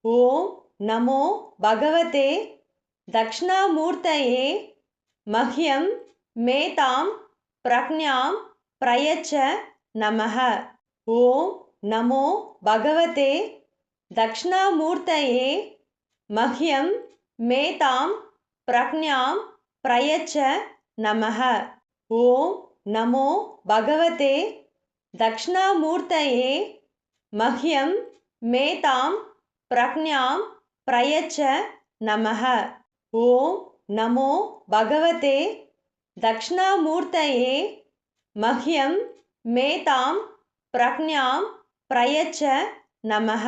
ஓம் நமோ பகவதே தக்ஷணாமூர்த்தயே மஹ்யம் மேதாம் பிரக்ஞாம் பிரயச்ச நமः. ஓம் நமோ பகவதே தக்ஷணாமூர்த்தயே மஹ்யம் மேதாம் பிரக்ஞாம் பிரயச்ச நமः. ஓம் நமோ பகவதே தக்ஷணாமூர்த்தயே மஹ்யம் மேதாம் பிரக்ஞாம் பிரயச்ச நமः. ஓம் நமோ பகவதே தக்ஷணாமூர்த்தயே மஹ்யம் மேதாம் பிரக்ஞாம் பிரயச்ச நமः.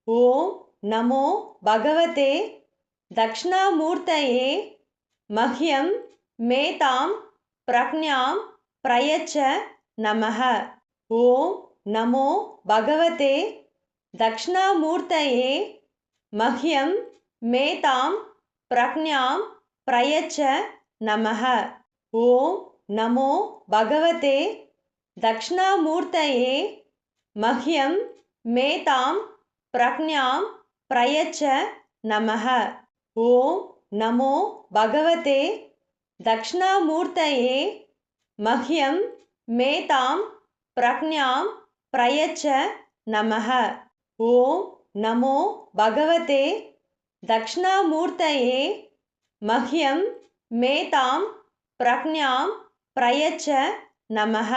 ஓம் நமோ பகவதே தக்ஷணாமூர்த்தயே மஹ்யம் மேதாம் பிரக்ஞாம் பிரயச்ச நமः. ஓம் நமோ பகவதே தக்ஷணாமூர்த்தயே மஹ்யம் மேதாம் பிரக்ஞாம் பிரயச்ச நமः. ஓம் நமோ பகவதே தக்ஷணாமூர்த்தயே மஹ்யம் மேதாம் பிரக்ஞாம் பிரயச்ச நமः. ஓம் நமோ பகவதே தக்ஷணாமூர்த்தயே மஹ்யம் மேதாம் பிரக்ஞாம் பிரயச்ச நமः. ஓம் நமோ பகவதே தக்ஷணாமூர்த்தயே மஹ்யம் மேதாம் பிரக்ஞாம் பிரயச்ச நமः.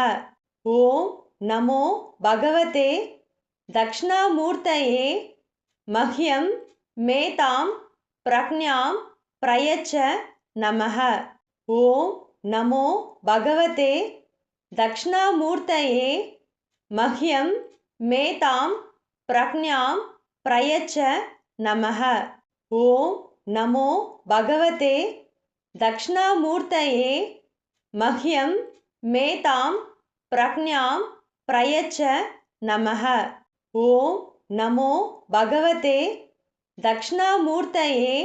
ஓம் நமோ பகவதே தக்ஷணாமூர்த்தயே மஹ்யம் மேதாம் பிரக்ஞாம் பிரயச்ச நமः. ஓம் நமோ பகவதே தக்ஷணாமூர்த்தயே மஹ்யம் மேதாம் பிரக்ஞாம் பிரயச்ச நமः. ஓம் நமோ பகவதே தக்ஷணாமூர்த்தயே மஹ்யம் மேதாம் பிரக்ஞாம் பிரயச்ச நமः. ஓம் நமோ பகவதே தக்ஷணாமூர்த்தயே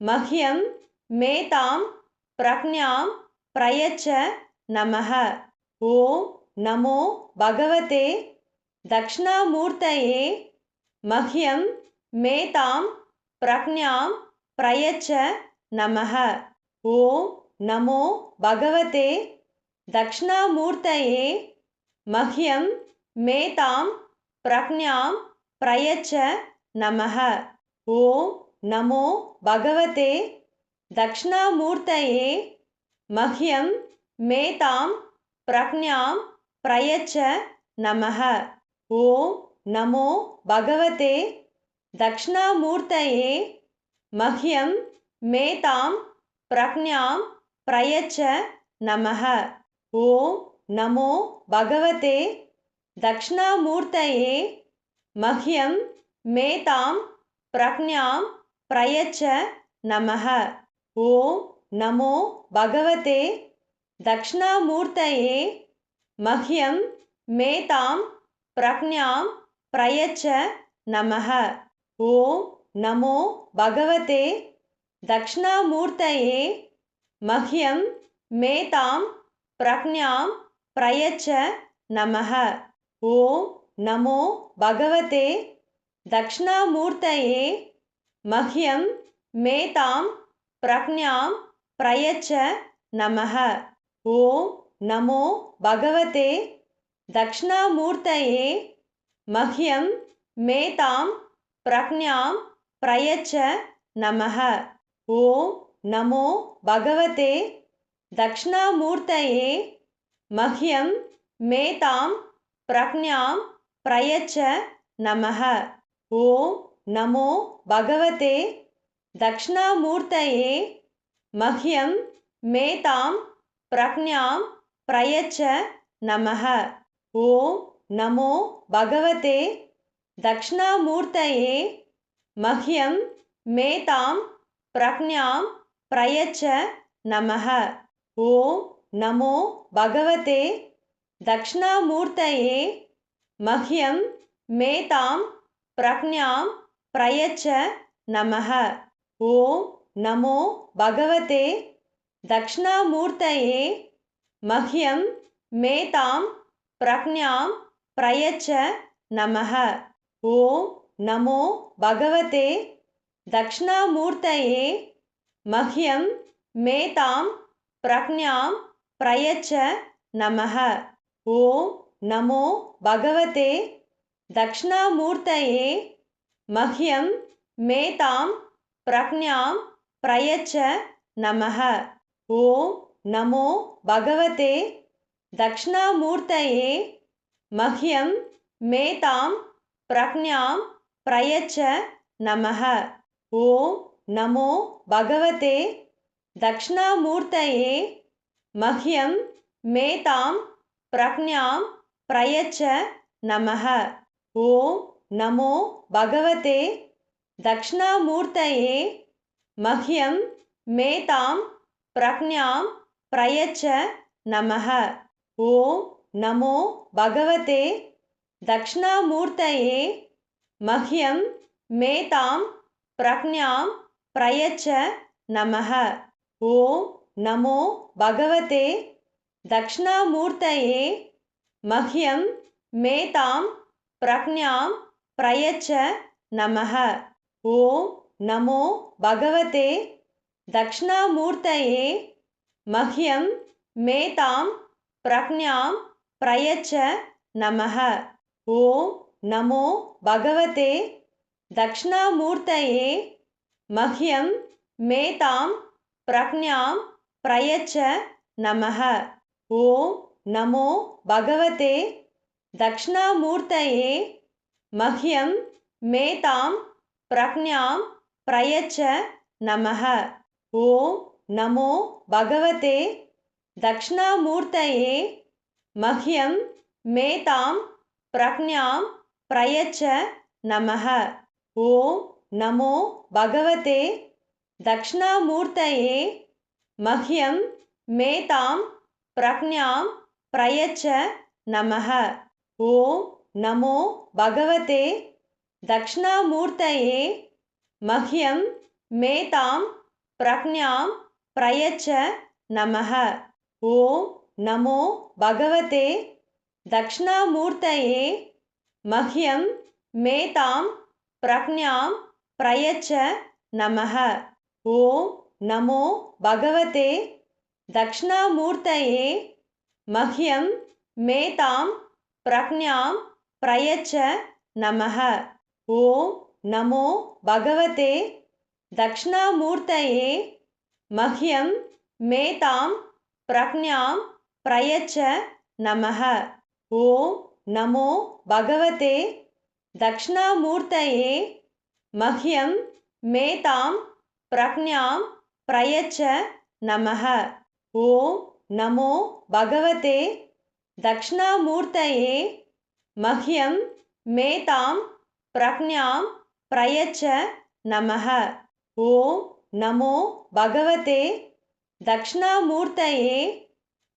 மஹ்யம் மேதாம் பிரக்ஞாம் பிரயச்ச நமः. ஓம் நமோ பகவதே தக்ஷணாமூர்த்தயே மஹ்யம் மேதாம் பிரக்ஞாம் பிரயச்ச நமः. ஓம் நமோ பகவதே தக்ஷணாமூர்த்தயே மஹ்யம் மேதாம் பிரக்ஞாம் பிரயச்ச நமः. ஓம் நமோ பகவதே தக்ஷணாமூர்த்தயே மஹ்யம் மேதாம் பிரக்ஞாம் பிரயச்ச நமः. ஓம் நமோ பகவதே தக்ஷணாமூர்த்தயே மஹ்யம் மேதாம் பிரக்ஞாம் பிரயச்ச நமः. ஓம் நமோ பகவதே தக்ஷணாமூர்த்தயே மஹ்யம் மேதாம் பிரக்ஞாம் பிரயச்ச நமः. ஓம் நமோ பகவதே தக்ஷணாமூர்த்தயே மஹ்யம் மேதாம் பிரக்ஞாம் பிரயச்ச நமः. ஓம் நமோ பகவதே தக்ஷணாமூர்த்தயே மஹ்யம் மேதாம் பிரக்ஞாம் பிரயச்ச நமः. ஓம் நமோ பகவதே தக்ஷணாமூர்த்தயே மஹ்யம் மேதாம் பிரக்ஞாம் பிரயச்ச நமः. ஓம் நமோ பகவதே தக்ஷணாமூர்த்தயே மஹ்யம் மேதாம் பிரக்ஞாம் பிரயச்ச நமः. ஓம் நமோ பகவதே தக்ஷணாமூர்த்தயே மஹ்யம் மேதாம் பிரக்ஞாம் பிரயச்ச நமः. ஓம் நமோ பகவதே தக்ஷணாமூர்த்தயே மஹ்யம் மேதாம் பிரக்ஞாம் பிரயச்ச நமः. ஓம் நமோ பகவதே தக்ஷணாமூர்த்தயே மஹ்யம் மேதாம் பிரக்ஞாம் பிரயச்ச நமः. ஓம் நமோ பகவதே தக்ஷணாமூர்த்தயே மஹ்யம் மேதாம் பிரக்ஞாம் பிரயச்ச நமः. ஓம் நமோ பகவதே தக்ஷணாமூர்த்தயே மஹ்யம் மேதாம் பிரக்ஞாம் பிரயச்ச நமः. ஓம் நமோ பகவதே தக்ஷணாமூர்த்தயே மஹ்யம் மேதாம் பிரக்ஞாம் பிரயச்ச நமः. ஓம் நமோ பகவதே தக்ஷணாமூர்த்தயே மஹ்யம் மேதாம் பிரக்ஞாம் பிரயச்ச நமः. ஓம் நமோ பகவதே தக்ஷணாமூர்த்தயே மஹ்யம் மேதாம் பிரக்ஞாம் பிரயச்ச நமः. ஓம் நமோ பகவதே தக்ஷணாமூர்த்தயே மஹ்யம் மேதாம் பிரக்ஞாம் பிரயச்ச நமः. ஓம் நமோ பகவதே தக்ஷணாமூர்த்தயே மஹ்யம் மேதாம் பிரக்ஞாம் பிரயச்ச நமः. ஓம் நமோ பகவதே தக்ஷணாமூர்த்தயே மஹ்யம் மேதாம் பிரக்ஞாம் பிரயச்ச நமः. ஓம் நமோ பகவதே தக்ஷணாமூர்த்தயே மஹ்யம் மேதாம் பிரக்ஞாம் பிரயச்ச நமः. ஓம் நமோ பகவதே தக்ஷணாமூர்த்தயே மஹ்யம் மேதாம் பிரக்ஞாம் பிரயச்ச நமः. ஓம் நமோ பகவதே தக்ஷணாமூர்த்தயே மஹ்யம் மேதாம் பிரக்ஞாம் பிரயச்ச நமः. ஓம் நமோ பகவதே தக்ஷணாமூர்த்தயே மஹ்யம் மேதாம் பிரக்ஞாம் பிரயச்ச நமः. ஓம் நமோ பகவதே தக்ஷணாமூர்த்தயே மஹ்யம் மேதாம் பிரக்ஞாம் பிரயச்ச நமः. ஓம் நமோ பகவதே தக்ஷணாமூர்த்தயே மஹ்யம் மேதாம் பிரக்ஞாம் பிரயச்ச நமः. ஓம் நமோ பகவதே தக்ஷணாமூர்த்தயே மஹ்யம் மேதாம் பிரக்ஞாம் பிரயச்ச நமः. ஓம் நமோ பகவதே தக்ஷணாமூர்த்தயே மஹ்யம் மேதாம் பிரக்ஞாம் பிரயச்ச நமः. ஓம் நமோ பகவதே தக்ஷணாமூர்த்தயே மஹ்யம் மேதாம் பிரக்ஞாம் பிரயச்ச நமः. ஓம் நமோ பகவதே தக்ஷணாமூர்த்தயே மஹ்யம் மேதாம் பிரக்ஞாம் பிரயச்ச நமः. ஓம் நமோ பகவதே தக்ஷணாமூர்த்தயே மஹ்யம் மேதாம் பிரக்ஞாம் பிரயச்ச நமः. ஓம் நமோ பகவதே தக்ஷணாமூர்த்தயே மஹ்யம் மேதாம் பிரக்ஞாம் பிரயச்ச நமः. ஓம் நமோ பகவதே தக்ஷணாமூர்த்தயே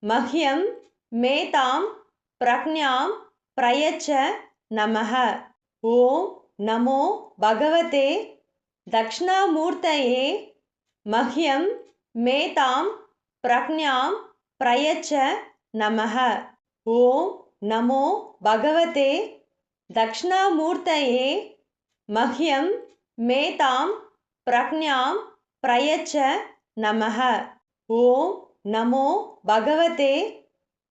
மஹ்யம் மேதாம் பிரக்ஞாம் பிரயச்ச நமः. ஓம் நமோ பகவதே தக்ஷணாமூர்த்தயே மஹ்யம் மேதாம் பிரக்ஞாம் பிரயச்ச நமः. ஓம் நமோ பகவதே தக்ஷணாமூர்த்தயே மஹ்யம் மேதாம் பிரக்ஞாம் பிரயச்ச நமः. ஓம் நமோ பகவதே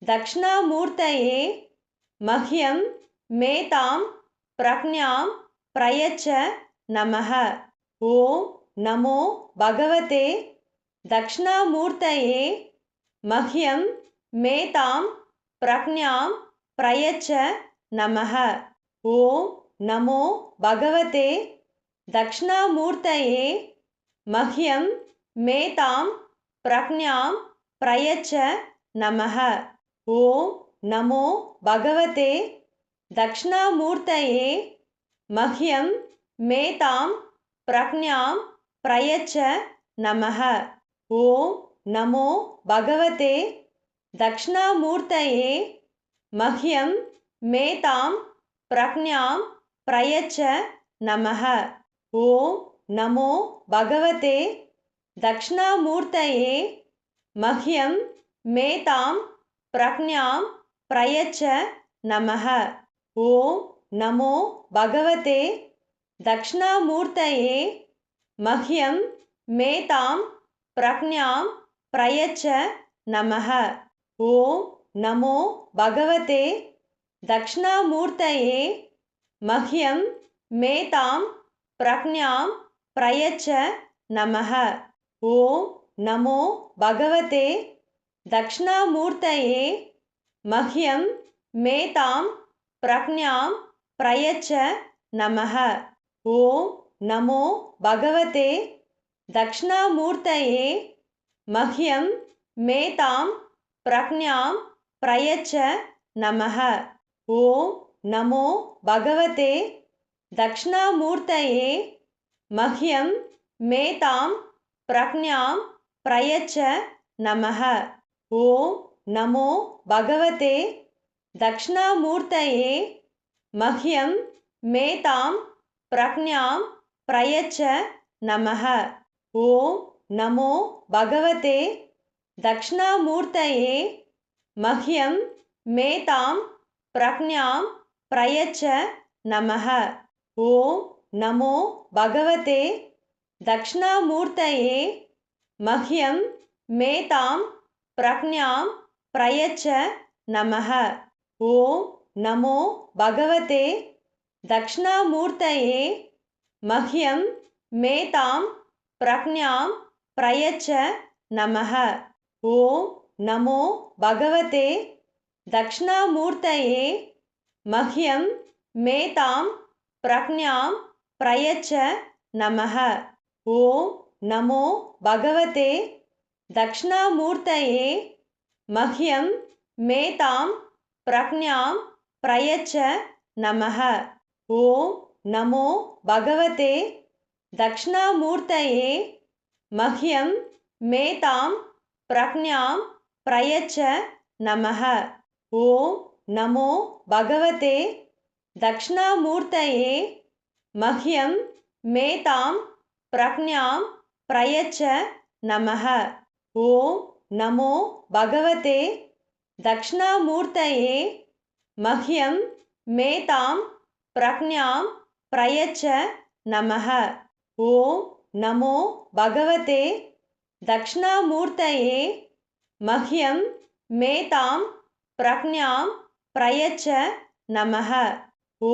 தக்ஷணாமூர்த்தயே மஹ்யம் மேதாம் பிரக்ஞாம் பிரயச்ச நமः. ஓம் நமோ பகவதே தக்ஷணாமூர்த்தயே மஹ்யம் மேதாம் பிரக்ஞாம் பிரயச்ச நமः. ஓம் நமோ பகவதே தக்ஷணாமூர்த்தயே மஹ்யம் மேதாம் பிரக்ஞாம் பிரயச்ச நமः. ஓம் நமோ பகவதே தக்ஷணாமூர்த்தயே மஹ்யம் மேதாம் பிரக்ஞாம் பிரயச்ச நமः. ஓம் நமோ பகவதே தக்ஷணாமூர்த்தயே மஹ்யம் மேதாம் பிரக்ஞாம் பிரயச்ச நமः. ஓம் நமோ பகவதே தக்ஷணாமூர்த்தயே மஹ்யம் மேதாம் பிரக்ஞாம் பிரயச்ச நமः. ஓம் நமோ பகவதே दक्षिणामूर्तये मह्यं मेतां प्रज्ञां प्रयच्छ नमः। ॐ नमो भगवते दक्षिणामूर्तये मह्यं मेतां प्रज्ञां प्रयच्छ नमः। ॐ नमो भगवते दक्षिणामूर्तये मह्यं मेतां प्रज्ञां प्रयच्छ नमः। ॐ नमो भगवते दक्षिणामूर्तये मह्यं मेतां प्रज्ञां प्रयच्छ नमः। ॐ नमो भगवते दक्षिणामूर्तये मह्यं मेतां प्रज्ञां प्रयच्छ नमः। ॐ नमो भगवते दक्षिणामूर्तये मह्यं मेतां प्रज्ञां प्रयच्छ नमः। ॐ नमो भगवते दक्षिणामूर्तये मह्यं मेतां प्रज्ञां प्रयच्छ नमः। ॐ नमो भगवते दक्षिणामूर्तये मह्यं मेतां प्रज्ञां प्रयच्छ नमः। ॐ नमो भगवते दक्षिणामूर्तये मह्यं मेतां प्रज्ञां प्रयच्छ नमः। ॐ नमो भगवते दक्षिणामूर्तये मह्यं मेतां प्रज्ञां प्रयच्छ नमः। ॐ नमो भगवते दक्षिणामूर्तये मह्यं मेतां प्रज्ञां प्रयच्छ नमः। ॐ नमो भगवते दक्षिणामूर्तये मह्यं मेतां प्रज्ञां प्रयच्छ नमः। ॐ नमो भगवते दक्षिणामूर्तये मह्यं मेतां प्रज्ञां प्रयच्छ नमः। ॐ नमो भगवते दक्षिणामूर्तये मह्यं मेतां प्रज्ञां प्रयच्छ नमः। ॐ नमो भगवते दक्षिणामूर्तये मह्यं मेतां प्रज्ञां प्रयच्छ नमः।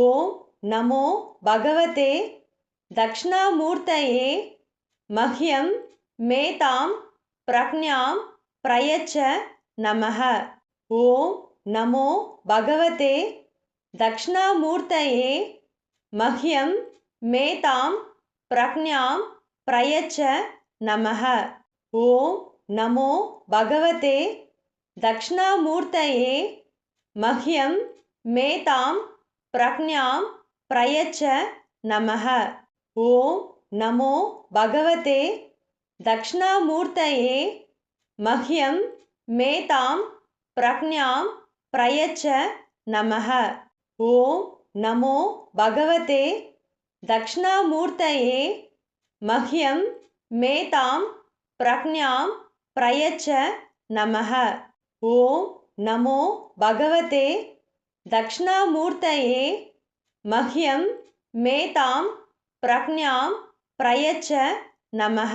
ॐ नमो भगवते दक्षिणामूर्तये मह्यं मेतां प्रज्ञां प्रयच्छ नमः। ॐ नमो भगवते दक्षिणामूर्तये मह्यं मेतां प्रज्ञां प्रयच्छ नमः। ॐ नमो भगवते दक्षिणामूर्तये मह्यं मेतां प्रज्ञां प्रयच्छ नमः। ॐ नमो भगवते दक्षिणामूर्तये मह्यं मेतां प्रज्ञां प्रयच्छ नमः। ॐ नमो भगवते दक्षिणामूर्तये मह्यं मेतां प्रज्ञां प्रयच्छ नमः। ॐ नमो भगवते दक्षिणामूर्तये मह्यं मेतां प्रज्ञां प्रयच्छ नमः।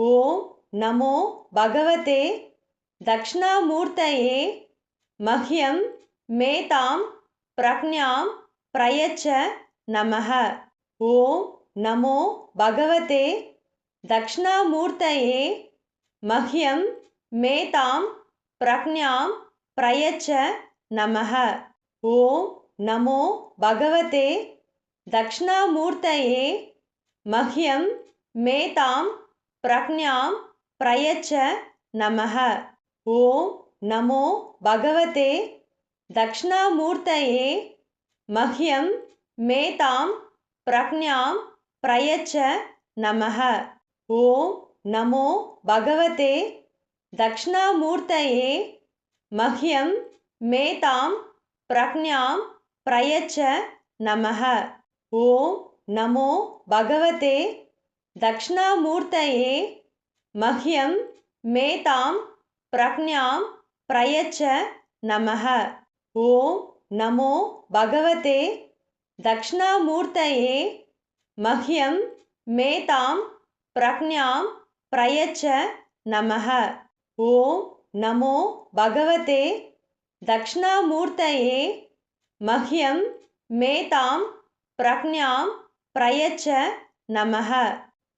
ॐ नमो भगवते दक्षिणामूर्तये मह्यं मेतां प्रज्ञां प्रयच्छ नमः। ॐ नमो भगवते दक्षिणामूर्तये मह्यं मेतां प्रज्ञां प्रयच्छ नमः। ॐ नमो भगवते दक्षिणामूर्तये मह्यं मेतां प्रज्ञां प्रयच्छ नमः। ॐ नमो भगवते दक्षिणामूर्तये मह्यं मेतां प्रज्ञां प्रयच्छ नमः। ॐ नमो भगवते दक्षिणामूर्तये मह्यं मेतां प्रज्ञां प्रयच्छ नमः। ॐ नमो भगवते दक्षिणामूर्तये मह्यं मेतां प्रज्ञां प्रयच्छ नमः। ॐ नमो भगवते दक्षिणामूर्तये मह्यं मेतां प्रज्ञां प्रयच्छ नमः। ओम नमो भगवते दक्षिणामूर्तये। मह्यं मेतां प्रज्ञां प्रयच्छ नमः।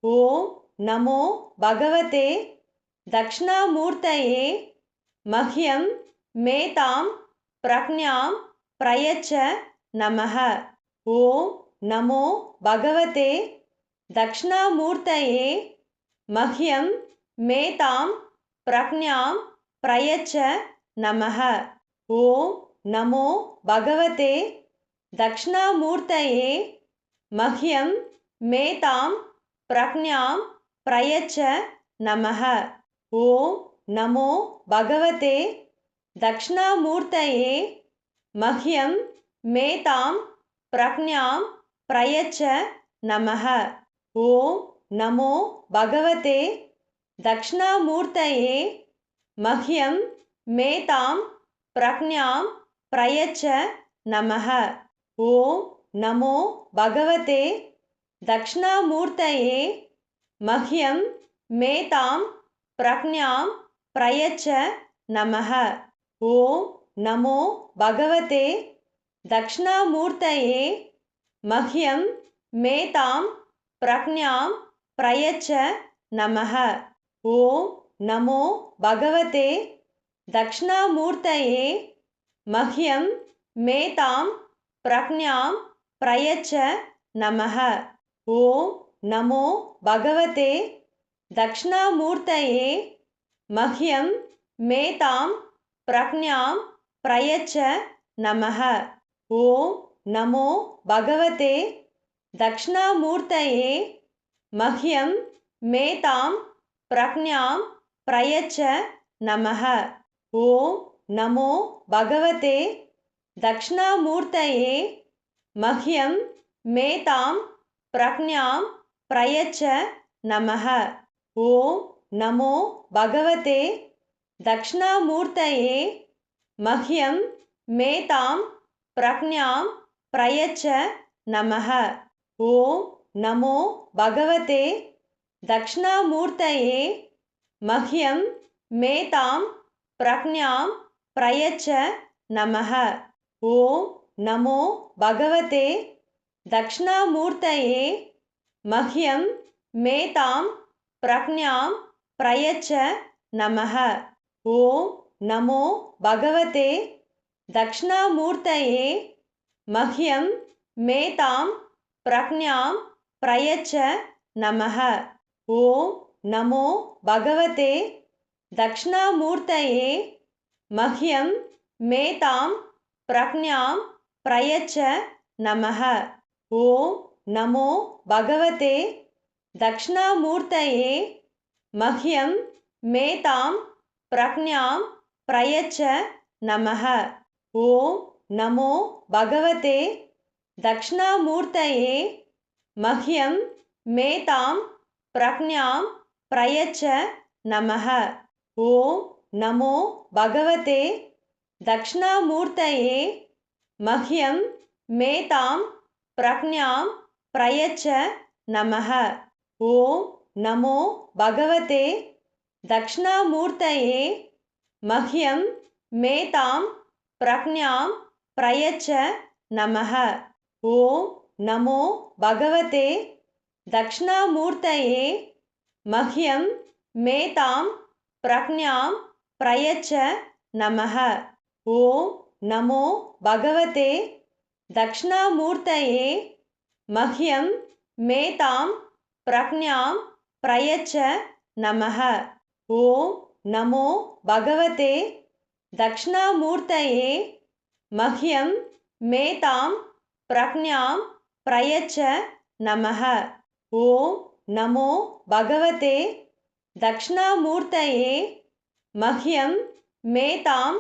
ओम नमो भगवते दक्षिणामूर्तये। मह्यं मेतां प्रज्ञां प्रयच्छ नमः। ओम नमो भगवते दक्षिणामूर्तये। मह्यं मेतां प्रज्ञां प्रयच्छ नमः। ओम नमो भगवते दक्षिणामूर्तये। मह्यं मेतां प्रज्ञां प्रयच्छ नमः। ओम नमो भगवते दक्षिणामूर्तये। मह्यं मेतां प्रज्ञां प्रयच्छ नमः। ओम नमो भगवते दक्षिणामूर्तये। मह्यं मेतां प्रज्ञां प्रयच्छ नमः। ओम नमो भगवते दक्षिणामूर्तये। मह्यं मेतां प्रज्ञां प्रयच्छ नमः। ओम नमो भगवते दक्षिणामूर्तये। मह्यं मेतां प्रज्ञां प्रयच्छ नमः। ओम नमो भगवते दक्षिणामूर्तये। मह्यं मेतां प्रज्ञां प्रयच्छ नमः। ओम नमो भगवते दक्षिणामूर्तये। मह्यं मेतां प्रज्ञां प्रयच्छ नमः। ओम नमो भगवते दक्षिणामूर्तये। मह्यं मेतां प्रज्ञां प्रयच्छ नमः। ओम नमो भगवते दक्षिणामूर्तये। मह्यं मेतां प्रज्ञां प्रयच्छ नमः। ओम नमो भगवते दक्षिणामूर्तये। मह्यं मेतां प्रज्ञां प्रयच्छ नमः। ओम नमो भगवते दक्षिणामूर्तये। मह्यं मेतां प्रज्ञां प्रयच्छ नमः। ओम नमो भगवते दक्षिणामूर्तये। मह्यं मेतां प्रज्ञां प्रयच्छ नमः। ओम नमो भगवते दक्षिणामूर्तये। मह्यं मेतां प्रज्ञां प्रयच्छ नमः। ओम नमो भगवते दक्षिणामूर्तये। मह्यं मेतां प्रज्ञां प्रयच्छ नमः। ओम नमो भगवते दक्षिणामूर्तये। मह्यं मेतां प्रज्ञां प्रयच्छ नमः। ओम नमो भगवते दक्षिणामूर्तये। मह्यं मेतां प्रज्ञां प्रयच्छ नमः। ओम नमो भगवते दक्षिणामूर्तये। मह्यं मेतां प्रज्ञां प्रयच्छ नमः। ओम नमो भगवते दक्षिणामूर्तये। मह्यं मेतां प्रज्ञां प्रयच्छ नमः। ओम नमो भगवते दक्षिणामूर्तये। मह्यं मेतां प्रज्ञां प्रयच्छ नमः। ओम नमो भगवते दक्षिणामूर्तये। मह्यं मेतां प्रज्ञां प्रयच्छ नमः। ओम नमो भगवते दक्षिणामूर्तये। मह्यं मेतां प्रज्ञां प्रयच्छ नमः। ओम नमो भगवते दक्षिणामूर्तये। मह्यं मेतां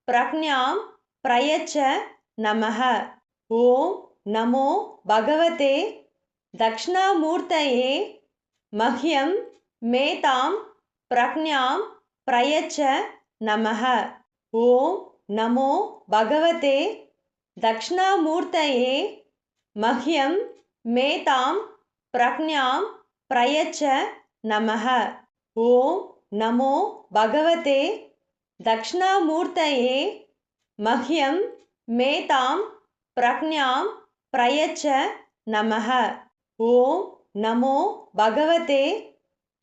प्रज्ञां प्रयच्छ नमः। ओम नमो भगवते दक्षिणामूर्तये। मह्यं मेतां प्रज्ञां प्रयच्छ नमः। ओम नमो भगवते दक्षिणामूर्तये। मह्यं मेतां प्रज्ञां प्रयच्छ नमः। ओम नमो भगवते दक्षिणामूर्तये मह्यं मेतां प्रज्ञां प्रयच्छ नमः। ओम नमो भगवते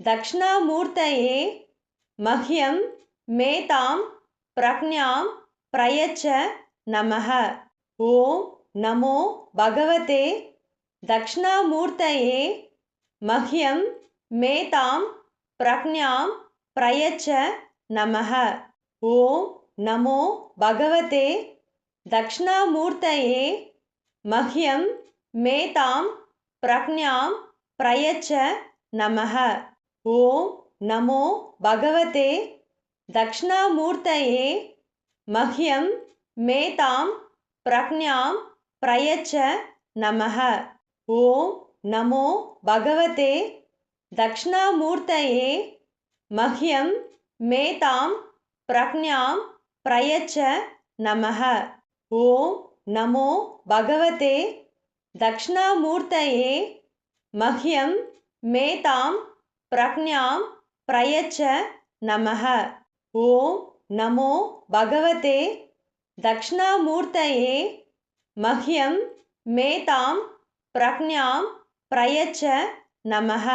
दक्षिणामूर्तये मह्यं मेतां प्रज्ञां प्रयच्छ नमः। ओम नमो भगवते दक्षिणामूर्तये मह्यं मेतां प्रज्ञां प्रयच्छ नमः। ओम नमो भगवते दक्षिणामूर्तये मह्यं मेतां प्रज्ञां प्रयच्छ नमः। ओम नमो भगवते दक्षिणामूर्तये मह्यं मेतां प्रज्ञां प्रयच्छ नमः। ओम नमो भगवते दक्षिणामूर्तये मह्यं मेतां प्रज्ञां प्रयच्छ नमः। ओम नमो भगवते दक्षिणामूर्तये मह्यं मेतां प्रज्ञां प्रयच्छ नमः। ओम नमो भगवते दक्षिणामूर्तये मह्यं मेतां प्रज्ञां प्रयच्छ नमः।